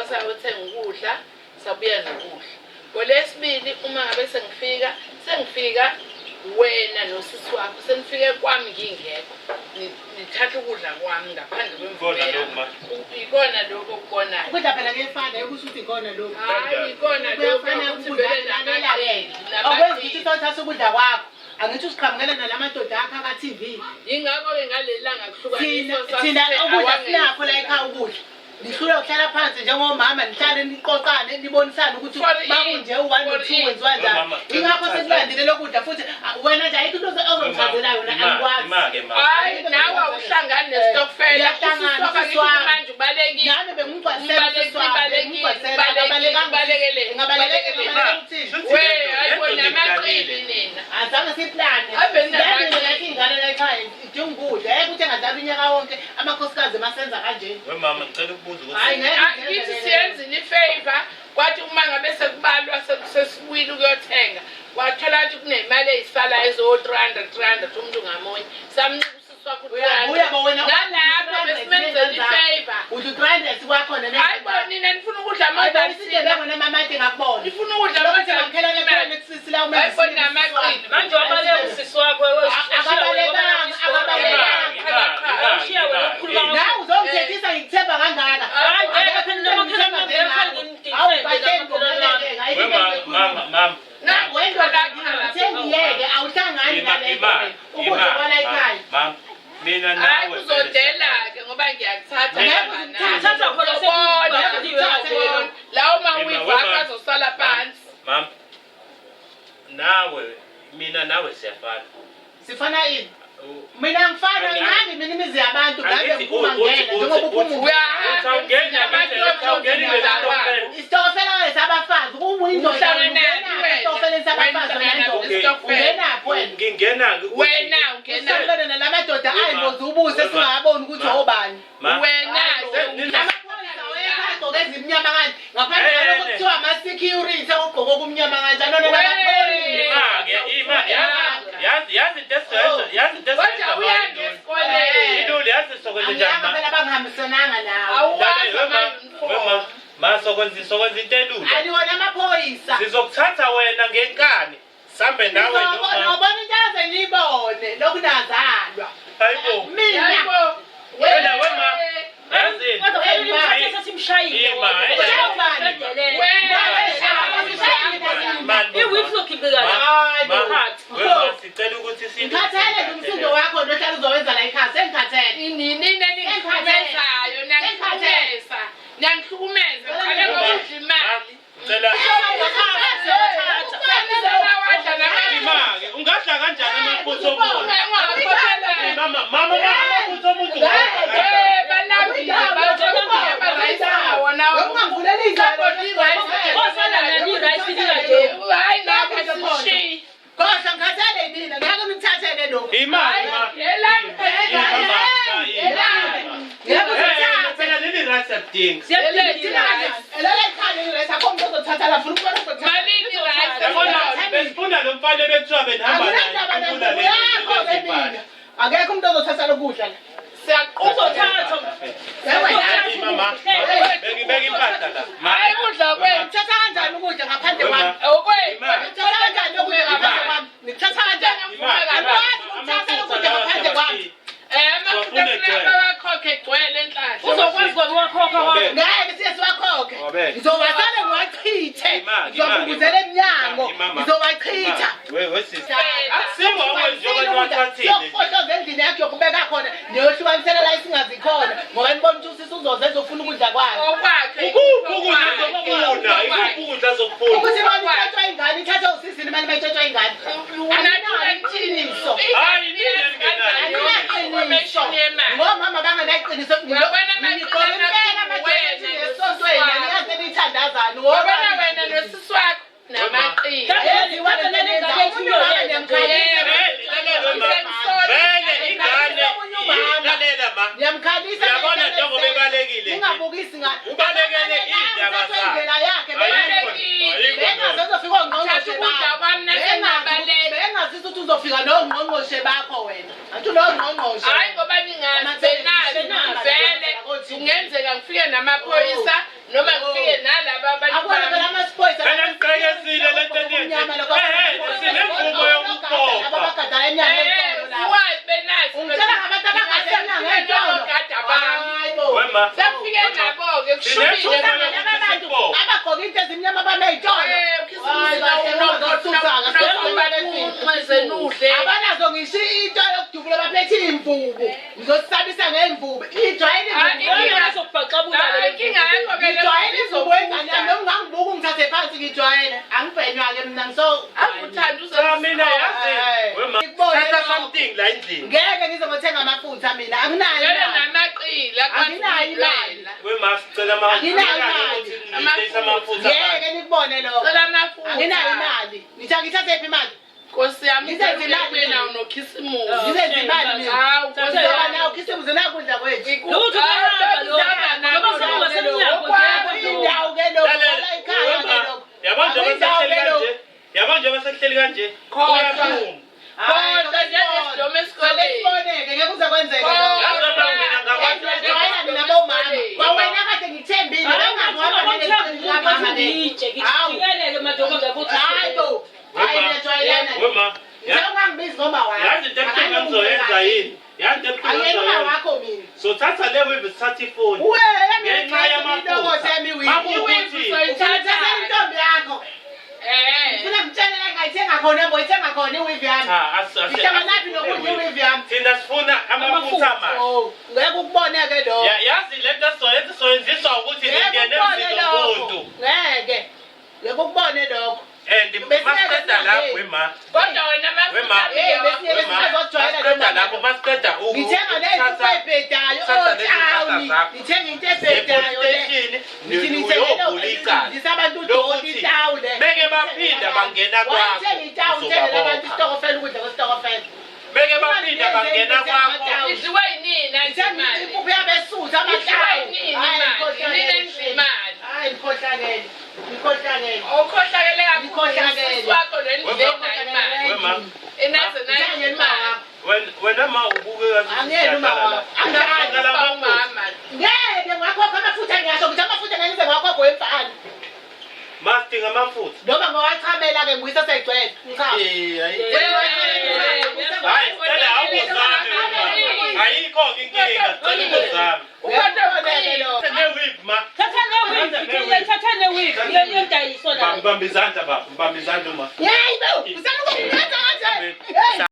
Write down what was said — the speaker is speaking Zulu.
sayothenga ukudla sabuya nokudla. Ngolesibili uma ngabe sengifika wena nosisi wakho senifike kwami ngingekho nithatha ukudla kwami ngaphandle kwemvume ikona lokho okubonayo ukudla phela kuyefana ukuthi uthi ikona lokho hayi ikona lokho ukuthi vele namalele okwenza ukuthi sothatha ukudla kwakho angithi usiqhamukela nalamadoda akho aka TV ingakho ke ngalelanga kuhlukanisa thina ukudla sinakho la ekhaya ukudla Nisulo kuhlala phansi njengomama nihlale niqoqane nibonisane ukuthi bakunje u1 no2 wenziwa njani. Ingakho sekulandile lokudla futhi wena nje ayikho into ozongichazela yona angikwazi. Hayi nawe awuhlangani nesitokfela ususoka ngithi manje ubalekile. Nami bengibalekele we ayibona amaqili nina. Azange siplane. Ngathi ingane la ekhaya idinga ukudla. Ukuthi engadala unyaka wonke amakhosikazi masenza kanje. We mama ngicela ukubuza ukuthi hayi ngithi siyenzini ifavor kwathi uma ngabe sekubalwa sesibuyile ukuyothenga wathola ukuthi kunemali eyisala ezo 300 umuntu ngamunye samnika usisi wakho nalapho besimenzela ifavor uthi 300 kwakhona nje hayi bona nina nifuna ukudla amabona mamade ngakubona nifuna ukudla amabona ngakhela lekhona kusisi la hayi bona amaqili manje wabaleka usisi wakho nawe uzongithethisa ngikuthemba kangaka mama ngiyeke awuhlangani nale ukuzobala ekhaya mama mina hayi nawe uzodela-ke ngoba ngiyakuthatha lawo mawivaka azosala phansi mama nawe mina nawe siyafana sifana yini mina ngifana ngani mina imizi yabantu ngabe ngiphuma ngena njengoba uphuma isitokofela esabafazi kuwindoda isitokofela esabafazi ngingena wena nalamadoda ayingozi ubuse singaboni ukuthi obani wena amaphoyisa ezimnyama kanje ngaphandle kwalokho kuthiwa ama-security okugqoka okumnyama kanjalo phela bangihambisananga nawe masokwenza into elula aliwona amaphoyisa sizokuthatha wena ngenkani sambe nawe nobona into yaze ngiyibone lokunazalwa hayibo mina wena wema yazini sicela ukuthi ngikhathele ngumsindo wakho nohlala uzowenza la ekhaya sengikhathele nineningikhathazayo niyangihlukumeza ngale ngokudla imali ungadla kanjani amaphutho omuntu mama amaphutho omuntu Kodwa ngikhathele mina ngeke ngithathele lokho imali phela leli right akudingi besifunda lo mfana ebethiwa benihamba naye akekho umuntu ozothatha lokudla la mama beka impahla la hayi kudla kwenu ngithatha kanjani ukudla ngaphandle kwami ngithatha kanjani ukudla ngaphandle kwami ngithatha kanjani ngithatha ukudla ngaphandle kwami amakhokhe gcwele enhlahla uzokwazi kwakhokha ngeke siye siwakhokhe ngizowasale ngiwachithe ngizobunguzela emnyango ngizowachitha yokufotoza endlini yakho yokubeka khona niyohlukanisela la isingazikhona ngoba nibona ukuthi usisi uzozenza ufuna ukudla kwayo ukudla zokufuna ukuthi imali ithathwa ingane ithathwa usisi imali mayithathwa ingane anginaqiniso ngomama banganaqiniso ngiqola impela amajethi esontweni anikaze nithandazane wabona wena nosisi wakho namaqili ngiyamkhalisa yabona njengoba ebalekile ungabukisi ubalekele indaba indlela yakhe bengazozofika ongqongqoshe bengazisi ukuthi uzofika nongqongqoshe bakho wena athi longqongqoshe hayi ngoba ningazi vele kungenzeka ngifike namaphoyisa noma ngifike nalaba abantu Akubona phela ama-sports. Mina ngicakazile le nto enye. Sinemvumo yokukhokha. Ababagada enyanga ey'tolo lapho. why benazi Ungitshela ngabantu abagada enyanga ey'tolo. Hayi bo. Wema. sefike nabo-ke kushubile Susa ngale abantu abagqoke into ezimnyama bame ey'tolo. Abanazo ngisho into yokudubula baphethe iy'mvubu. Ngizosabisa ngey'mvubu. Ijwayele inkinga yakho ngijwayele izubu engane yami noma ungangibuka ungithathe phansi ngijwayele. Angibhenywa-ke mina akuthanda Mina yazi. Wema. Thatha something la endlini. ngeke ngize ngothenga amafutha mina anginayo vele imali. namaqila Anginayo imali. Wema sicela amafutha. Ngeke nikubone lokho. cela amafutha Anginayo imali. Ngithathe phi imali? Nkosi yami Ngizenze imali wena mina. unokhisimusi Ngizenze imali mina. hawu nkosi Ngoba yami nawe khisimuze nakudla kwethu. Indawo ke lokho la ekhaya ke lokho. Yabanje basehleli kanje. kodwa njengesidome esikoleni Siboneke ngeke kuze kwenzeke lokho. Ngijwayela mina bomama. Kwawena kade ngithembile bengakuhamba hayi bo. Hayi ngiyajwayelana. Wema. Njengangibizi ngoma wakho. Yazi into engizoyenza yini? Yazi into Angena engizoyenza. wakho mina. So thatha le wave sithatha ifoni. Ngenxa yamafutha. Uthatha intombi yakho. Ufuna ngitshelele ngayithenga khona boyithenga khona iwivi yami. Ngithenga naphi nokudla iwivi yami. Thina sifuna amafutha manje. Ngeke ukuboneke lokho. Yazi lento soyenziswa ukuthi ngene emzini womuntu. Ngeke. Ngeke ukubone lokho. And masiqeda lapho Wema. kodwa wena Masiqeda lapho masiqeda Ngithenga lento ebhedayo otawuni. Ngithenga into ebhedayo le. uyovula icala. Ndisabantu udoti itawule. Beke baphinda bangena kwakho. Wayithenga itawuni uthengele abantu isitokofela ukudla kwesitokofela. Beke baphinda bangena kwakho. idliwe yinini Ngithenga impuphu yabesusa amatawu. Hayi ngikhohlakele. Ngikhohlakele. ukhohlakele Ngikhohlakele. wakho lendlela imali Wema. enaze nayo imali Wena ma ubuke kahle. Angeke uma wakho. Angeke. umama Ngeke ngakhokha amafutha ngiyasho ukuthi amafutha ngenze ngakhokho wemfana. Masidinga amafutha. Noma ngowachamela ke ngiyisa segcwele. Ngichaza. Hayi cela awuzame Wema. Ayikho inkinga cela uzame. Ne-wig ma. Mbamba izandla baba, mbamba izandla ma. Yebo, usana ukungithatha kanjani?